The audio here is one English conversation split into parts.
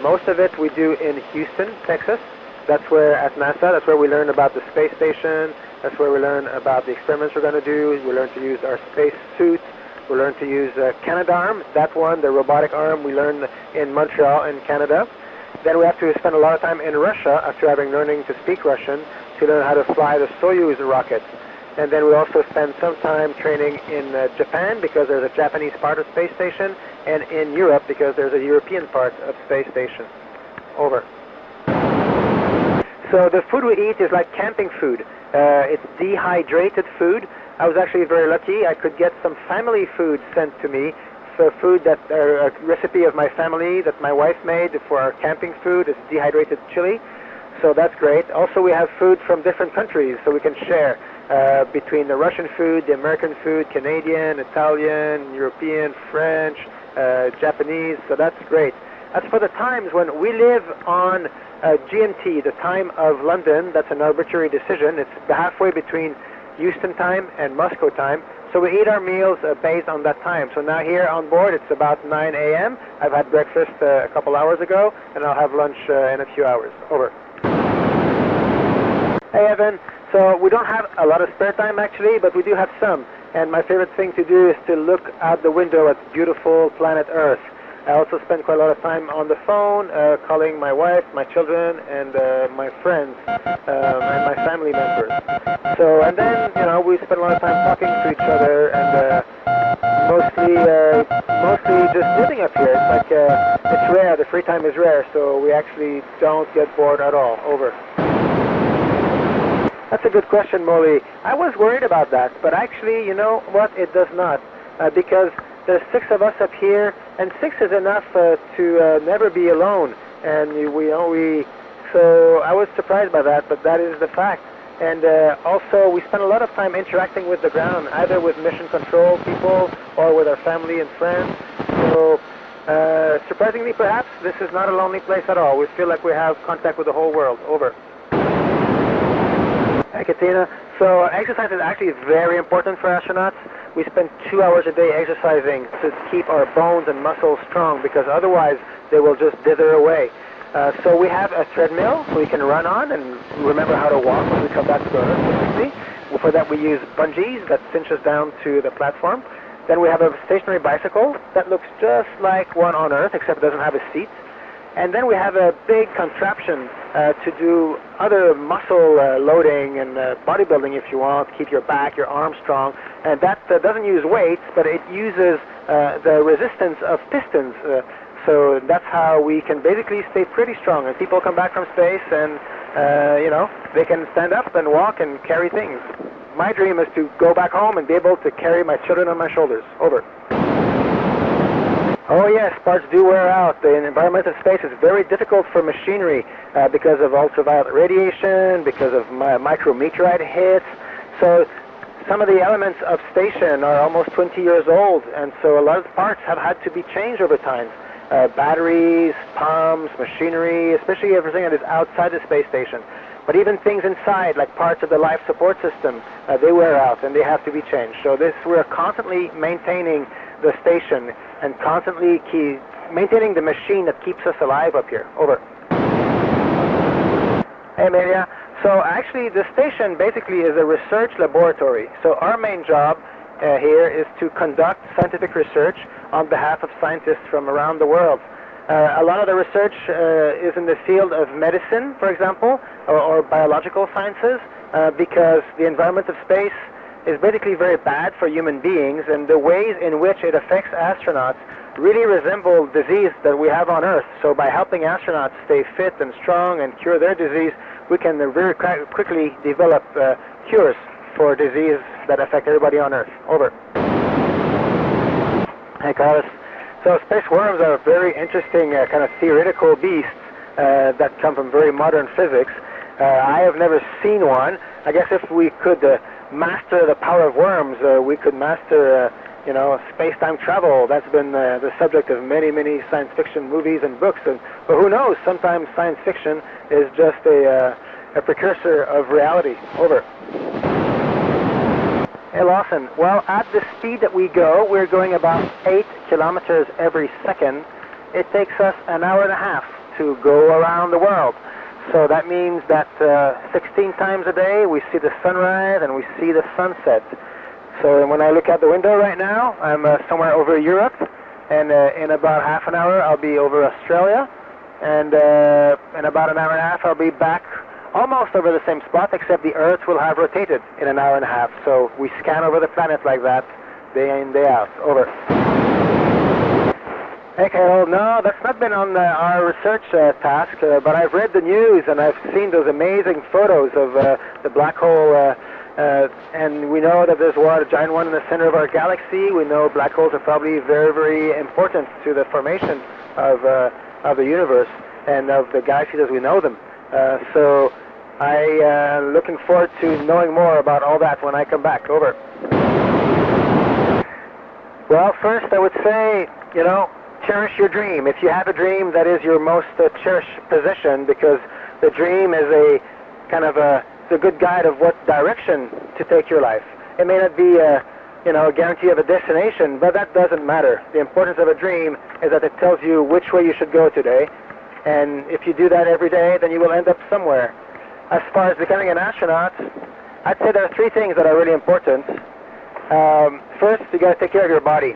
Most of it we do in Houston, Texas. That's where, at NASA, that's where we learn about the space station. That's where we learn about the experiments we're going to do. We learn to use our space suits. We learn to use Canadarm. That one, the robotic arm, we learn in Montreal in Canada. Then we have to spend a lot of time in Russia after having learning to speak Russian to learn how to fly the Soyuz rocket. And then we also spend some time training in Japan because there's a Japanese part of space station, and in Europe because there's a European part of space station. Over. So the food we eat is like camping food. It's dehydrated food. I was actually very lucky. I could get some family food sent to me. So food that a recipe of my family that my wife made for our camping food. It's dehydrated chili. So that's great. Also we have food from different countries so we can share. Between the Russian food, the American food, Canadian, Italian, European, French, Japanese, so that's great. As for the times, when we live on GMT, the time of London, that's an arbitrary decision. It's halfway between Houston time and Moscow time, so we eat our meals based on that time. So now here on board, it's about 9 a.m. I've had breakfast a couple hours ago, and I'll have lunch in a few hours. Over. Hey, Evan. So we don't have a lot of spare time actually, but we do have some. And my favorite thing to do is to look out the window at beautiful planet Earth. I also spend quite a lot of time on the phone, calling my wife, my children, and my friends, and my family members. So, and then, you know, we spend a lot of time talking to each other, and mostly just living up here. It's like, it's rare, the free time is rare, so we actually don't get bored at all. Over. That's a good question, Molly. I was worried about that, but actually, you know what? It does not, because there's 6 of us up here, and 6 is enough to never be alone. And so I was surprised by that, but that is the fact. And also, we spend a lot of time interacting with the ground, either with mission control people or with our family and friends. So, surprisingly, perhaps, this is not a lonely place at all. We feel like we have contact with the whole world. Over. Hi, Katina. So exercise is actually very important for astronauts. We spend 2 hours a day exercising to keep our bones and muscles strong, because otherwise they will just dither away. So we have a treadmill so we can run on and remember how to walk when we come back to Earth, basically. For that we use bungees that cinch us down to the platform. Then we have a stationary bicycle that looks just like one on Earth, except it doesn't have a seat. And then we have a big contraption to do other muscle loading and bodybuilding, if you want, keep your back, your arms strong. And that doesn't use weights, but it uses the resistance of pistons. So that's how we can basically stay pretty strong. And people come back from space and, you know, they can stand up and walk and carry things. My dream is to go back home and be able to carry my children on my shoulders. Over. Oh yes, parts do wear out. The environment of space is very difficult for machinery because of ultraviolet radiation, because of micrometeorite hits. So some of the elements of station are almost 20 years old, and so a lot of the parts have had to be changed over time. Batteries, pumps, machinery, especially everything that is outside the space station. But even things inside, like parts of the life support system, they wear out and they have to be changed. So we're constantly maintaining the station and constantly maintaining the machine that keeps us alive up here. Over. Hey, Amelia. So actually the station basically is a research laboratory. So our main job here is to conduct scientific research on behalf of scientists from around the world. A lot of the research is in the field of medicine, for example, or biological sciences, because the environment of space is basically very bad for human beings, and the ways in which it affects astronauts really resemble disease that we have on Earth. So by helping astronauts stay fit and strong and cure their disease, we can very quickly develop cures for disease that affect everybody on Earth. Over. Hey, Carlos. So space worms are very interesting kind of theoretical beasts that come from very modern physics. I have never seen one. I guess if we could master the power of worms, we could master, you know, space-time travel. That's been the subject of many, many science fiction movies and books. But who knows? Sometimes science fiction is just a precursor of reality. Over. Hey, Lawson. Well, at the speed that we go, we're going about 8 kilometers every second. It takes us an hour and a half to go around the world. So that means that 16 times a day we see the sunrise and we see the sunset. So when I look out the window right now, I'm somewhere over Europe, and in about half an hour I'll be over Australia, and in about an hour and a half I'll be back almost over the same spot, except the Earth will have rotated in an hour and a half. So we scan over the planet like that, day in, day out. Over. Hey, Carol. No, that's not been on our research task, but I've read the news and I've seen those amazing photos of the black hole, and we know that there's a giant one in the center of our galaxy. We know black holes are probably very, very important to the formation of the universe and of the galaxies as we know them. So I'm looking forward to knowing more about all that when I come back. Over. Well, first I would say, you know, cherish your dream. If you have a dream, that is your most cherished possession, because the dream is a kind of a good guide of what direction to take your life. It may not be a guarantee of a destination, but that doesn't matter. The importance of a dream is that it tells you which way you should go today, and if you do that every day, then you will end up somewhere. As far as becoming an astronaut, I'd say there are 3 things that are really important. First, you got to take care of your body.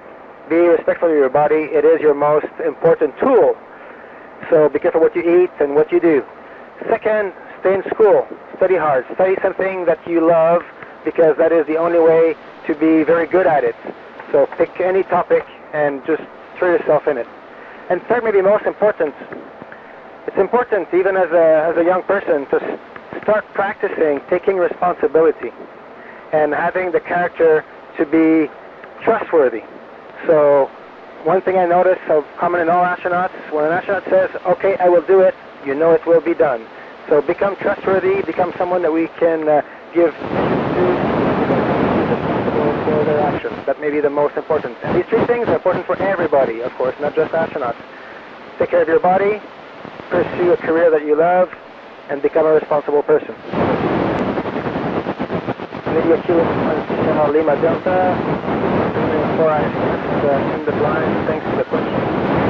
Be respectful of your body. It is your most important tool. So be careful what you eat and what you do. Second, stay in school. Study hard. Study something that you love, because that is the only way to be very good at it. So pick any topic and just throw yourself in it. And third, maybe most important, it's important even as a young person to start practicing taking responsibility and having the character to be trustworthy. So one thing I notice of common in all astronauts, when an astronaut says, okay, I will do it, you know it will be done. So become trustworthy, become someone that we can give to, responsible for their actions. That may be the most important. And these 3 things are important for everybody, of course, not just astronauts. Take care of your body, pursue a career that you love, and become a responsible person. Lydia Q1SLD Lima Delta, 4 in the blind, thanks for the question.